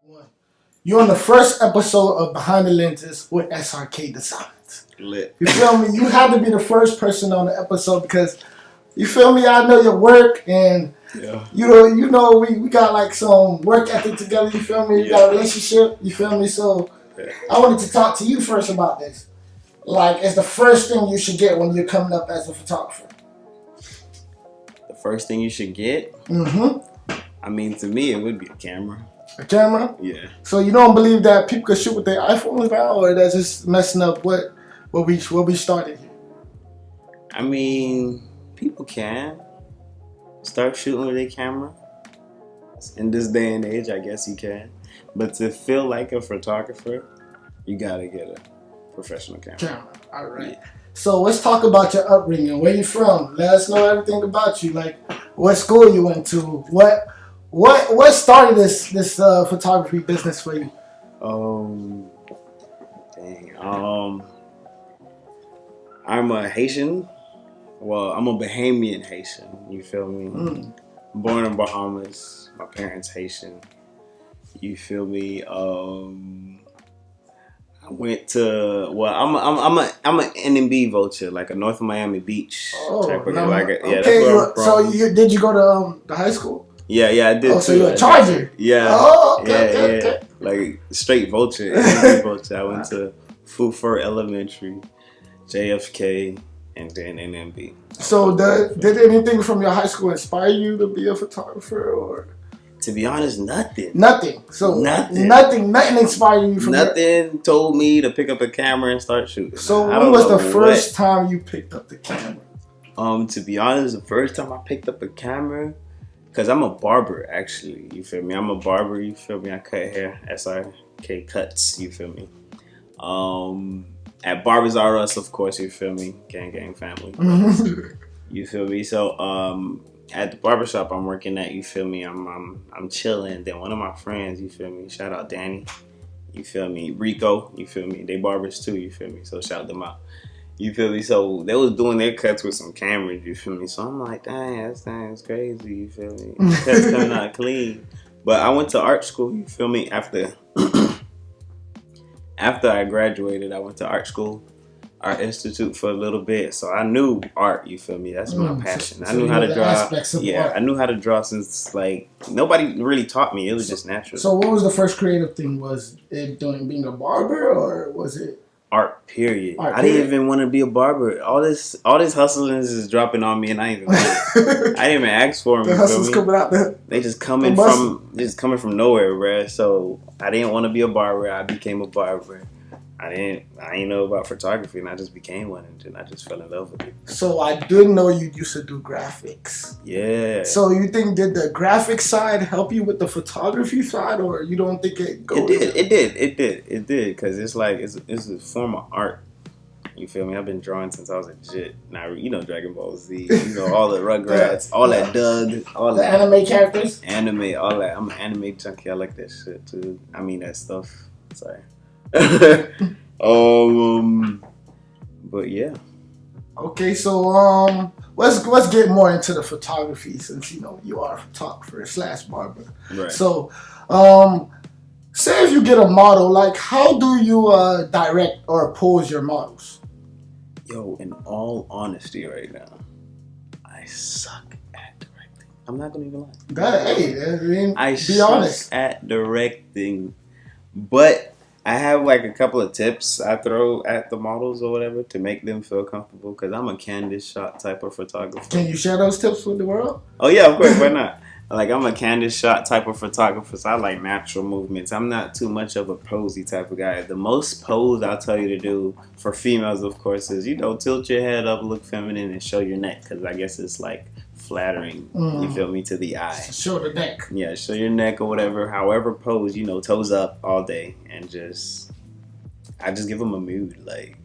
One. You're on the first episode of Behind the Lenses with SRK Designz. Lit. You feel me? You had to be the first person on the episode because, you feel me? I know your work and you know we got like some work ethic together. You feel me? We got a relationship. You feel me? So I wanted to talk to you first about this. Like, it's the first thing you should get when you're coming up as a photographer. The first thing you should get? Mm-hmm. I mean, to me, it would be a camera. A camera? Yeah. So you don't believe that people can shoot with their iPhones now, or that's just messing up what we started here? I mean, people can start shooting with their camera. In this day and age, I guess you can. But to feel like a photographer, you gotta get a professional camera. All right. Yeah. So let's talk about your upbringing. Where you from? Let us know everything about you. Like, what school you went to? What started this photography business for you? I'm a Haitian. Well, I'm a Bahamian Haitian. You feel me? Born in Bahamas. My parents Haitian. You feel me? I went to I'm an N&B vulture, like a North Miami Beach type of Did you go to the high school? Yeah, I did. Oh, so you're a Charger? Yeah. Oh, okay. Like straight vulture, N&B vulture. I went to Fulford Elementary, JFK, and then N&B. So did anything from your high school inspire you to be a photographer, or? To be honest, nothing. Nothing. So nothing inspired you from nothing told me to pick up a camera and start shooting. So when was the first time you picked up the camera? To be honest, the first time I picked up a camera, because I'm a barber actually. You feel me? I'm a barber. You feel me? I cut hair. SRK Cuts. You feel me? At Barbers R Us, of course. You feel me? Gang family. You feel me? So at the barbershop I'm working at, you feel me, I'm chilling. Then one of my friends, you feel me, shout out Danny, you feel me, Rico, you feel me, they barbers too, you feel me, so shout them out, you feel me. So they was doing their cuts with some cameras, you feel me, so I'm like, dang, that's crazy, you feel me, cuts coming out clean. But I went to art school, you feel me, after I graduated, I went to art school, Art Institute for a little bit, so I knew art. You feel me? That's my passion. I knew how to draw. Yeah, I knew how to draw since like nobody really taught me. It was just natural. So, what was the first creative thing? Was it being a barber, or was it art? Period. I didn't even want to be a barber. All this hustling is dropping on me, and I didn't even ask for them. The hustle's coming out there. They just coming from nowhere, bruh. So I didn't want to be a barber. I became a barber. I didn't know about photography, and I just became one, and then I just fell in love with it. So I didn't know you used to do graphics. Yeah. So you think, did the graphic side help you with the photography side, or you don't think it goes? It did, because it's like it's a form of art. You feel me? I've been drawing since I was a kid. Now you know Dragon Ball Z, you know all the Rugrats, all that Doug, all the anime characters, all that. I'm an anime junkie. I like that shit too. I mean that stuff. Sorry. But yeah. Okay, so let's get more into the photography, since you know you are a photographer / barber. Right. So say if you get a model, like how do you direct or pose your models? Yo, in all honesty right now, I suck at directing. I'm not gonna even lie. I suck honest at directing, but I have like a couple of tips I throw at the models or whatever to make them feel comfortable, because I'm a candid shot type of photographer. Can you share those tips with the world? Oh yeah, of course, why not? Like, I'm a candid shot type of photographer, so I like natural movements. I'm not too much of a posy type of guy. The most pose I'll tell you to do for females, of course, is, you know, tilt your head up, look feminine, and show your neck, because I guess it's like flattering, you feel me, to the eye. Show the neck. Yeah, show your neck or whatever. However pose, you know, toes up all day, and I just give them a mood, like.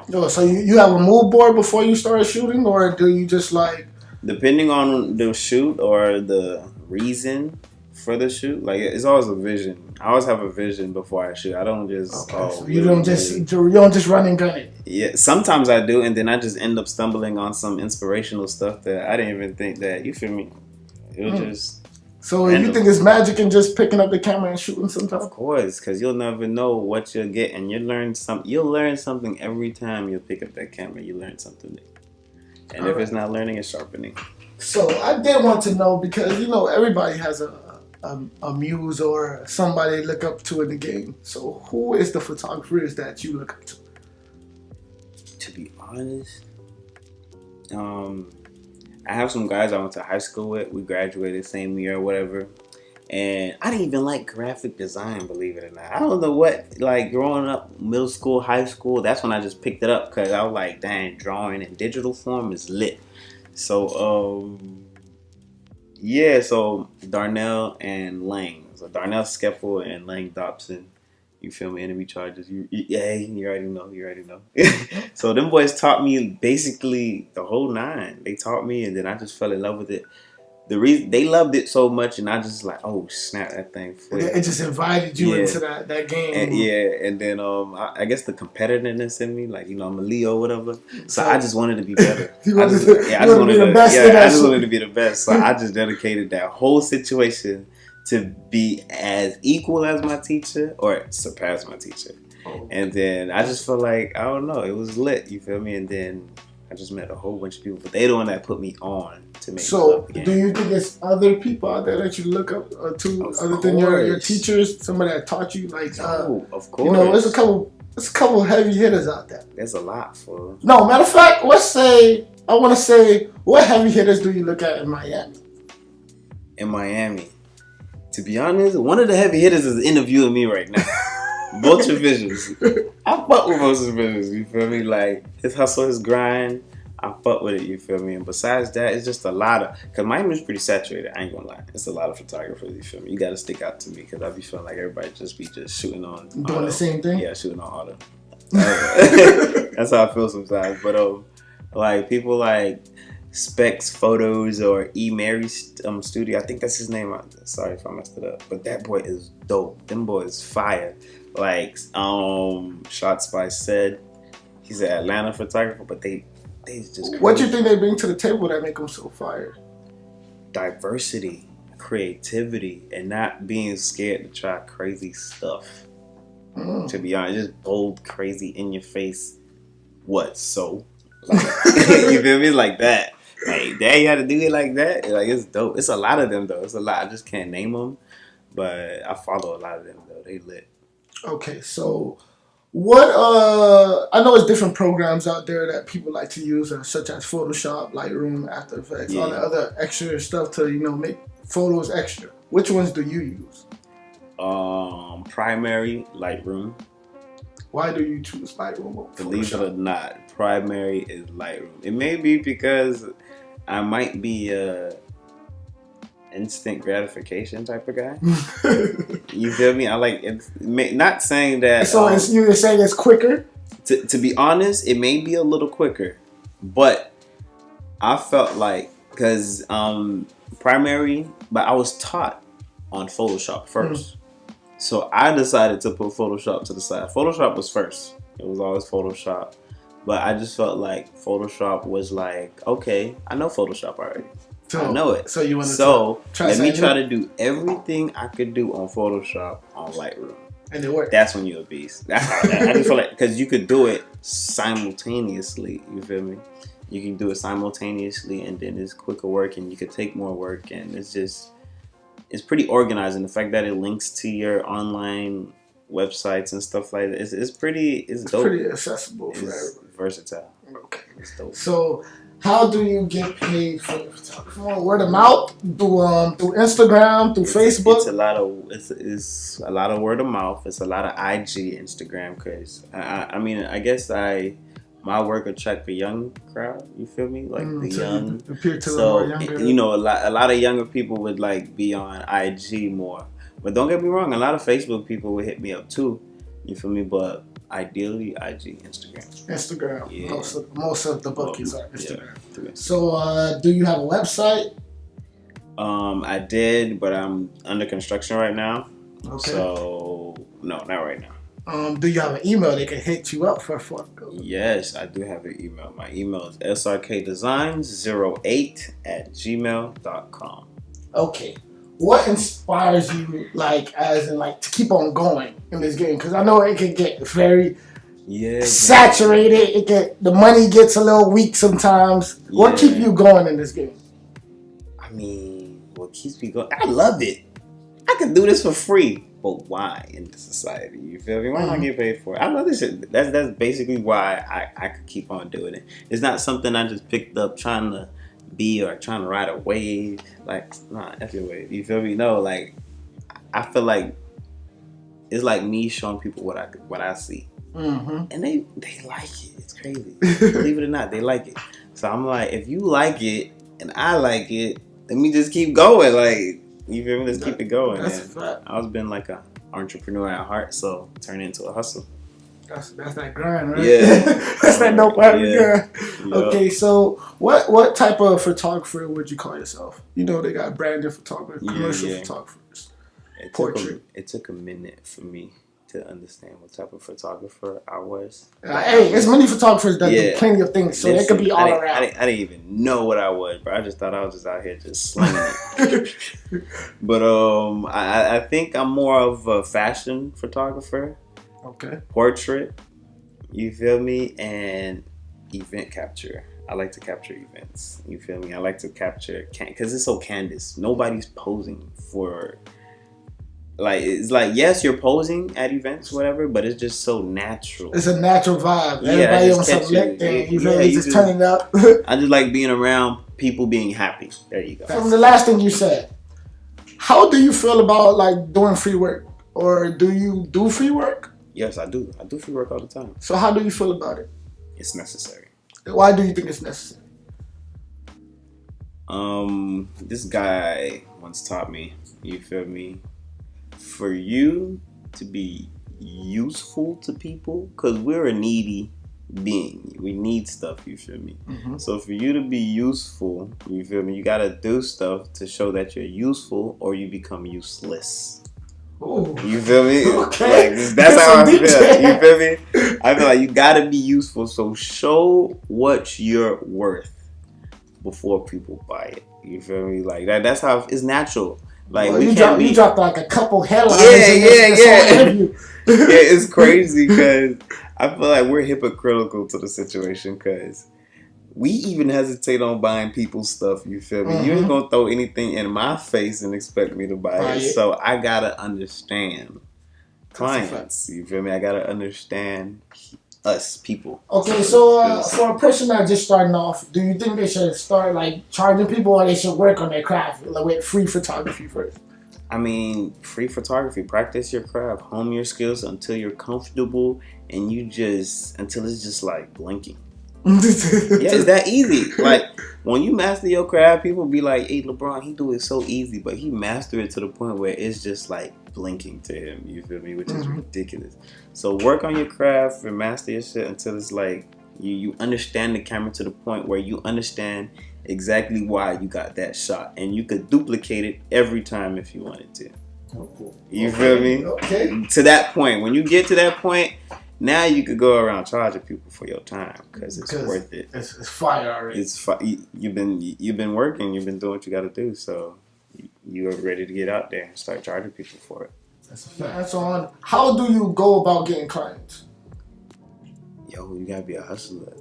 Yo, so you have a mood board before you start shooting, or do you just like? Depending on the shoot or the reason for the shoot, like, it's always a vision. I always have a vision before I shoot. I don't just so you don't just run and gun it. Yeah, sometimes I do, and then I just end up stumbling on some inspirational stuff that I didn't even think that, you feel me, it was just So you think it's magic in just picking up the camera and shooting sometimes? Of course, because you'll never know what you'll get, and you'll learn something every time you pick up that camera. You learn something new. And if it's not learning, it's sharpening. So I did want to know, because everybody has a muse or somebody they look up to in the game. So who is the photographers that you look up to? To be honest, I have some guys I went to high school with. We graduated same year or whatever. And I didn't even like graphic design, believe it or not. I don't know what, like growing up, middle school, high school, that's when I just picked it up because I was like, dang, drawing in digital form is lit. So, so Darnell and Lang. So Darnell Skeppel and Lang Dobson. You feel me? Enemy charges. You already know. So them boys taught me basically the whole nine. They taught me, and then I just fell in love with it. The reason they loved it so much, and I just like, oh snap, that thing flipped. It just invited you into that game. And then I guess the competitiveness in me, like I'm a Leo, whatever. So I just wanted to be better. I just wanted to be the best. So I just dedicated that whole situation to be as equal as my teacher or surpass my teacher. Oh. And then I just felt like, I don't know, it was lit, you feel me? And then I just met a whole bunch of people, but they the one that put me on to make me love the game. Do you think there's other people out there that you look up to other than your teachers, somebody that taught you? Like, of course. There's a couple heavy hitters out there. There's a lot for. No, matter of fact, I want to say, what heavy hitters do you look at in Miami? In Miami. To be honest, one of the heavy hitters is interviewing me right now. Vulture Visions. I fuck with Vulture Visions, you feel me? Like, his hustle, his grind, I fuck with it, you feel me? And besides that, it's just a lot of, because Miami's pretty saturated, I ain't gonna lie. It's a lot of photographers, you feel me? You gotta stick out to me, because I be feeling like everybody just shooting on doing auto. The same thing? Yeah, shooting on auto. That's how I feel sometimes. But, like, people like Specs Photos or Mary's studio. I think that's his name. Sorry if I messed it up. But that boy is dope. Them boys fire. Like Shots by Said. He's an Atlanta photographer, but they just crazy. What do you think they bring to the table that make them so fire? Diversity, creativity, and not being scared to try crazy stuff. To be honest, just bold, crazy, in your face. What so? Like, you feel me? Like that. Like, dad, you had to do it like that? Like, it's dope. It's a lot of them, though. It's a lot. I just can't name them. But I follow a lot of them, though. They lit. Okay, so what, I know there's different programs out there that people like to use, such as Photoshop, Lightroom, After Effects, all the other extra stuff to, make photos extra. Which ones do you use? Primary, Lightroom. Why do you choose Lightroom over Photoshop? Believe it or not, primary is Lightroom. It may be because I might be a instant gratification type of guy. You feel me? I like it. Not saying that. So you're saying it's quicker? To be honest, it may be a little quicker, but I felt like because primary, but I was taught on Photoshop first. So I decided to put Photoshop to the side. Photoshop was first. It was always Photoshop. But I just felt like Photoshop was like, okay, I know Photoshop already. I know it. So you want to let me try to do everything I could do on Photoshop on Lightroom. And it worked. That's when you're a beast. That's how I just feel like, because you could do it simultaneously. You feel me? You can do it simultaneously, and then it's quicker work, and you could take more work, and it's pretty organized. And the fact that it links to your online websites and stuff like that, it's dope. It's pretty accessible for everyone. Versatile. Okay. It's dope. So, how do you get paid for your photography? Word of mouth? Through Instagram? Through Facebook? It's a lot of word of mouth. It's a lot of IG, Instagram. Cause I guess my work attract the young crowd. You feel me? Like the young. Appear to the younger. A lot of younger people would like be on IG more. But don't get me wrong, a lot of Facebook people would hit me up too. You feel me? But ideally, IG, Instagram. Yeah. Most of the bookies are Instagram. Yeah. So, do you have a website? I did, but I'm under construction right now. Okay. So, no, not right now. Do you have an email they can hit you up for? Yes, I do have an email. My email is SRK Designz 08 @gmail.com. Okay. what inspires you, like, as in, like, to keep on going in this game? Because I know it can get very saturated. The money gets a little weak sometimes. Yeah. What keeps you going in this game? I mean, what keeps me going? I love it. I can do this for free. But why in this society? You feel me? Why not get paid for it? I love this shit. That's basically why I could keep on doing it. It's not something I just picked up trying to be or trying to ride a wave. Like, nah, F your wave. You feel me? No, like, I feel like it's like me showing people what I see. And they like it. It's crazy. Believe it or not, they like it. So I'm like, if you like it and I like it, let me just keep going. Like, you feel me? Let's keep it going. That's a fact. I was been like an entrepreneur at heart, so turn it into a hustle. That's that grind, right? Yeah. That's that dope grind. Yeah. Okay, so what type of photographer would you call yourself? You know, they got branded photographers, commercial photographers, portrait. It took a minute for me to understand what type of photographer I was. Hey, there's many photographers that do plenty of things, so they could be all around. I didn't even know what I was, bro. I just thought I was just out here just slinging it. But I think I'm more of a fashion photographer. Okay. Portrait. You feel me? And event capture. I like to capture events. You feel me? I like to capture because it's so candid. Nobody's posing for. Like, it's like, yes, you're posing at events, whatever, but it's just so natural. It's a natural vibe. Everybody on some lit thing. You feel me? Just turning up. I just like being around people being happy. There you go. From the last thing you said, how do you feel about, like, doing free work? Or do you do free work? Yes, I do. I do free work all the time. So how do you feel about it? It's necessary. Why do you think it's necessary? This guy once taught me, you feel me? For you to be useful to people, because we're a needy being. We need stuff, you feel me? So for you to be useful, you feel me? You got to do stuff to show that you're useful or you become useless. Ooh. You feel me? Okay. Like, that's how I feel. You feel me? I feel like you got to be useful. So show what you're worth before people buy it. You feel me? Like that's how it's natural. Like, well, you dropped like a couple headlines. Yeah, it's crazy because I feel like we're hypocritical to the situation because we even hesitate on buying people's stuff. You feel me? You ain't gonna throw anything in my face and expect me to buy it. So I gotta understand clients. You feel me? I gotta understand us people. Okay, so for a person that's just starting off, do you think they should start like charging people, or they should work on their craft like, with free photography first? I mean, free photography. Practice your craft, hone your skills until you're comfortable, and until it's just like blinking. Yeah, it's that easy. Like, when you master your craft, people be like, "Hey, LeBron, he do it so easy," but he mastered it to the point where it's just like blinking to him. You feel me? Which is ridiculous. So work on your craft and master your shit until it's like you understand the camera to the point where you understand exactly why you got that shot, and you could duplicate it every time if you wanted to. You feel me? Okay. To that point, when you get to that point, now you could go around charging people for your time because it's worth it. It's fire already. You've been working. You've been doing what you got to do. So you're ready to get out there and start charging people for it. That's a fact. That's on. How do you go about getting clients? Yo, you gotta be a hustler.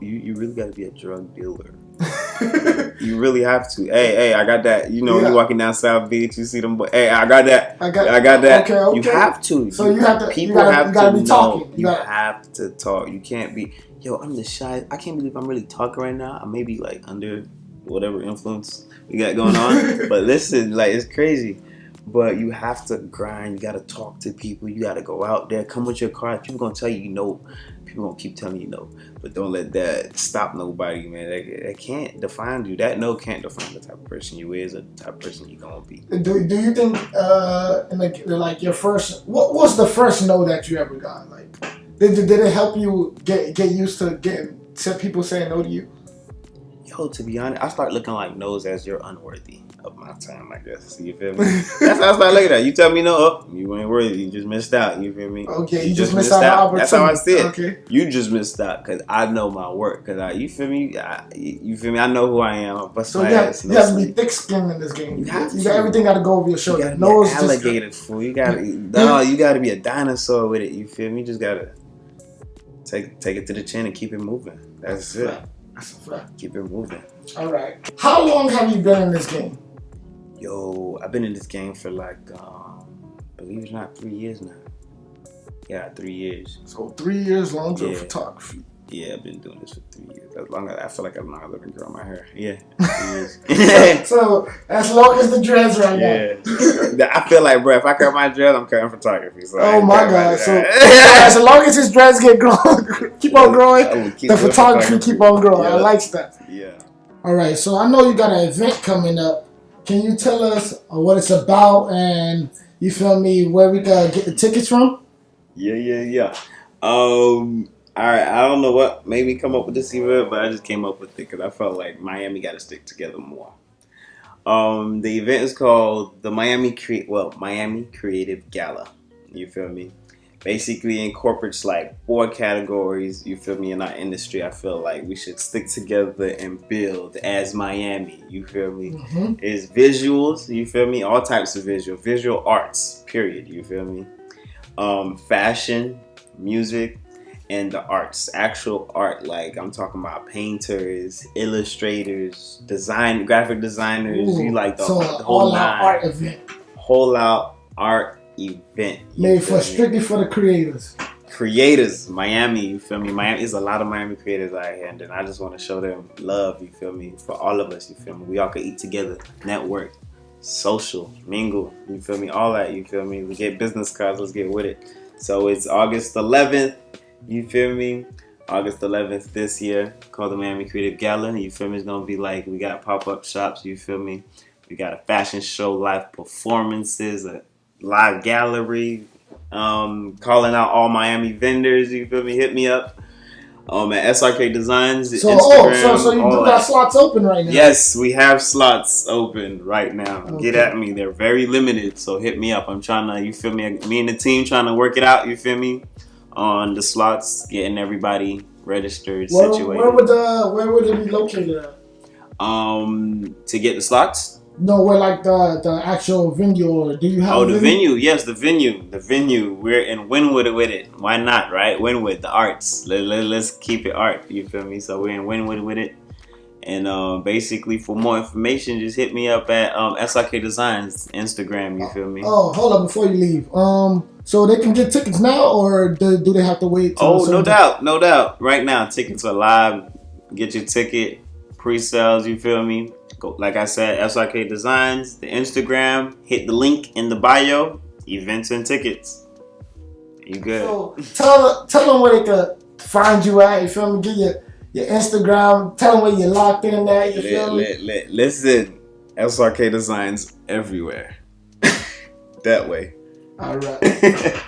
You really gotta be a drug dealer. You really have to. Hey, I got that. You know, you walking down South Beach, you see them. Hey, I got that. I got that. Okay. You have to. So you have to. People have to be talking. You have to talk. You can't be. Yo, I'm the shy. I can't believe I'm really talking right now. I may be like under whatever influence we got going on. But listen, like, it's crazy. But you have to grind. You gotta talk to people. You gotta go out there. Come with your car. People gonna tell you no. People gonna keep telling you no. But don't let that stop nobody, man. That can't define you. That no can't define the type of person you is or the type of person you gonna be. Do you think like your first? What was the first no that you ever got? Like, did it help you get used to getting people saying no to you? Yo, Yo, to be honest, I start looking like Nose as you're unworthy of my time, I guess. You feel me? That's how I start looking at it. You tell me no, you ain't worthy. You just missed out. You feel me? Okay, you just missed out. That's how I see it. Okay. You just missed out because I know my work. Because you feel me? You feel me? I know who I am. So you have to be thick-skinned in this game. You got everything got to go over your shoulder. You gotta be an alligator fool. You gotta be a dinosaur with it. You feel me? You just gotta take it to the chin and keep it moving. That's it. That's a fact. Keep it moving. All right. How long have you been in this game? Yo, I've been in this game for like, believe it or not, 3 years now. Yeah, 3 years. So 3 years long for photography. Yeah, I've been doing this for 3 years. As long as I feel like I'm not living grow my hair. Yeah, 3 years. so as long as the dreads right now. I feel like, bro, if I cut my dreads, I'm cutting photography. So oh my God! So as long as his dreads get grown, keep on growing, the photography keep on growing. Yeah. I like that. Yeah. All right. So I know you got an event coming up. Can you tell us what it's about and you feel me where we can get the tickets from? Yeah. All right, I don't know what made me come up with this event, but I just came up with it because I felt like Miami got to stick together more. The event is called the Miami Creative Gala. You feel me? Basically incorporates like 4 categories. You feel me? In our industry, I feel like we should stick together and build as Miami. You feel me? Mm-hmm. It's visuals. You feel me? All types of visual arts. Period. You feel me? Fashion, music. And the arts, actual art, like I'm talking about painters, illustrators, graphic designers. Ooh, you like the whole art event. Whole out art event. Made for strictly for the creators. Creators, Miami. You feel me? Miami is a lot of Miami creators out here, and then I just want to show them love. You feel me? For all of us. You feel me? We all can eat together, network, social, mingle. You feel me? All that. You feel me? We get business cards. Let's get with it. So it's August 11th. You feel me? August 11th this year, called the Miami Creative Gala. You feel me? It's gonna be like we got pop-up shops. You feel me? We got a fashion show, live performances, a live gallery. Calling out all Miami vendors. You feel me? Hit me up. At SRK Designz. Instagram, so you do got slots open right now? Yes, we have slots open right now. Okay. Get at me. They're very limited, so hit me up. I'm trying to. You feel me? Me and the team trying to work it out. You feel me? On the slots, getting everybody registered, situated. Where would it be located at? To get the slots? No, where like the actual venue, or do you have? Oh, the venue. Yes, the venue. We're in Wynwood with it. Why not, right? Wynwood, the arts. Let's keep it art. You feel me? So we're in Wynwood with it. And basically, for more information, just hit me up at SRK Designz Instagram. You feel me? Oh, hold up before you leave. So they can get tickets now, or do they have to wait? Oh, no doubt. Right now, tickets are live. Get your ticket, pre-sales. You feel me? Go, like I said, SRK Designz, the Instagram. Hit the link in the bio. Events and tickets. You good? So tell them where they can find you at. You feel me? Get your Instagram. Tell them where you're locked in at. You feel me? Listen, SRK Designz everywhere. That way. All right.